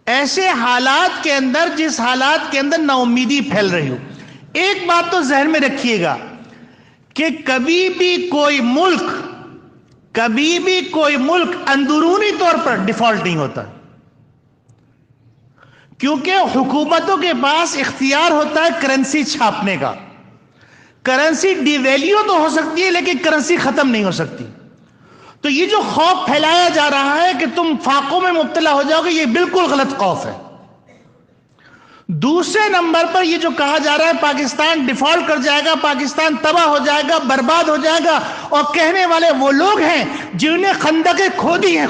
ایسے حالات کے اندر جس حالات کے اندر نا امیدی پھیل رہی ہو. ایک بات تو ذہن میں رکھیے گا کہ کبھی بھی کوئی ملک اندرونی طور پر ڈیفالٹ نہیں ہوتا، کیونکہ حکومتوں کے پاس اختیار ہوتا ہے کرنسی چھاپنے کا. کرنسی ڈی ویلیو تو ہو سکتی ہے لیکن کرنسی ختم نہیں ہو سکتی. تو یہ جو خوف پھیلایا جا رہا ہے کہ تم فاقوں میں مبتلا ہو جاؤ گے، یہ بالکل غلط خوف ہے. دوسرے نمبر پر یہ جو کہا جا رہا ہے پاکستان ڈیفالٹ کر جائے گا، پاکستان تباہ ہو جائے گا، برباد ہو جائے گا، اور کہنے والے وہ لوگ ہیں جنہوں نے خندقیں کھودی ہیں،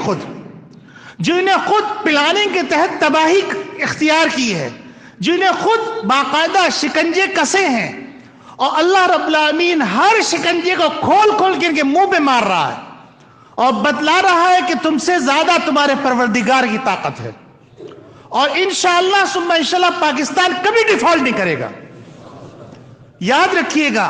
جنہوں نے خود پلاننگ کے تحت تباہی اختیار کی ہے، جنہوں نے خود باقاعدہ شکنجے کسے ہیں، اور اللہ رب العالمین ہر شکنجے کو کھول کھول کے ان کے منہ پہ مار رہا ہے اور بتلا رہا ہے کہ تم سے زیادہ تمہارے پروردگار کی طاقت ہے. اور انشاءاللہ ثم انشاءاللہ پاکستان کبھی ڈیفالٹ نہیں کرے گا، یاد رکھیے گا.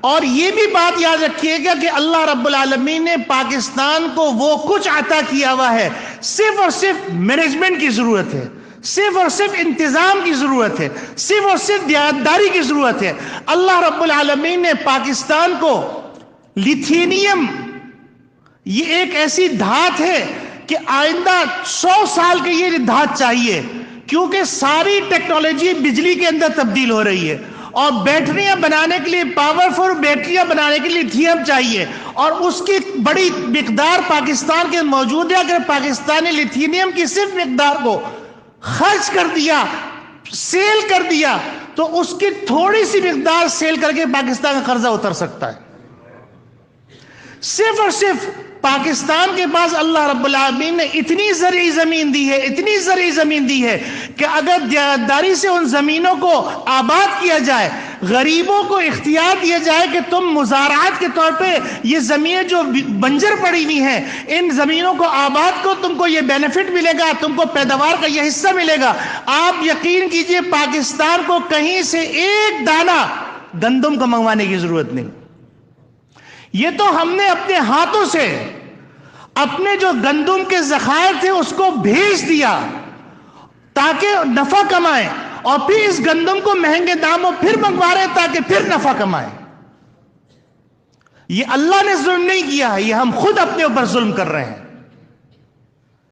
اور یہ بھی بات یاد رکھیے گا کہ اللہ رب العالمین نے پاکستان کو وہ کچھ عطا کیا ہوا ہے، صرف اور صرف مینجمنٹ کی ضرورت ہے، صرف اور صرف انتظام کی ضرورت ہے، صرف اور صرف دیانتداری کی ضرورت ہے. اللہ رب العالمین نے پاکستان کو لیتھینیم، یہ ایک ایسی دھات ہے کہ آئندہ 100 سال کے یہ دھات چاہیے، کیونکہ ساری ٹیکنالوجی بجلی کے اندر تبدیل ہو رہی ہے، اور بیٹریاں بنانے کے لیے، پاورفل بیٹریاں بنانے کے لیے لیتھیم چاہیے، اور اس کی بڑی مقدار پاکستان کے موجود ہے. اگر پاکستان نے لیتھینیم کی صرف مقدار کو خرچ کر دیا، سیل کر دیا، تو اس کی تھوڑی سی مقدار سیل کر کے پاکستان کا قرضہ اتر سکتا ہے. صرف اور صرف پاکستان کے پاس اللہ رب العالمین نے اتنی زرعی زمین دی ہے کہ اگر دیانتداری سے ان زمینوں کو آباد کیا جائے، غریبوں کو اختیار دیا جائے کہ تم مزارعات کے طور پہ یہ زمینیں جو بنجر پڑی ہوئی ہیں، ان زمینوں کو آباد کو، تم کو یہ بینیفٹ ملے گا، تم کو پیداوار کا یہ حصہ ملے گا. آپ یقین کیجئے پاکستان کو کہیں سے ایک دانہ گندم کو منگوانے کی ضرورت نہیں. یہ تو ہم نے اپنے ہاتھوں سے اپنے جو گندم کے ذخائر تھے اس کو بھیج دیا تاکہ نفع کمائیں، اور پھر اس گندم کو مہنگے داموں پھر منگوا رہے تاکہ پھر نفع کمائیں. یہ اللہ نے ظلم نہیں کیا ہے، یہ ہم خود اپنے اوپر ظلم کر رہے ہیں.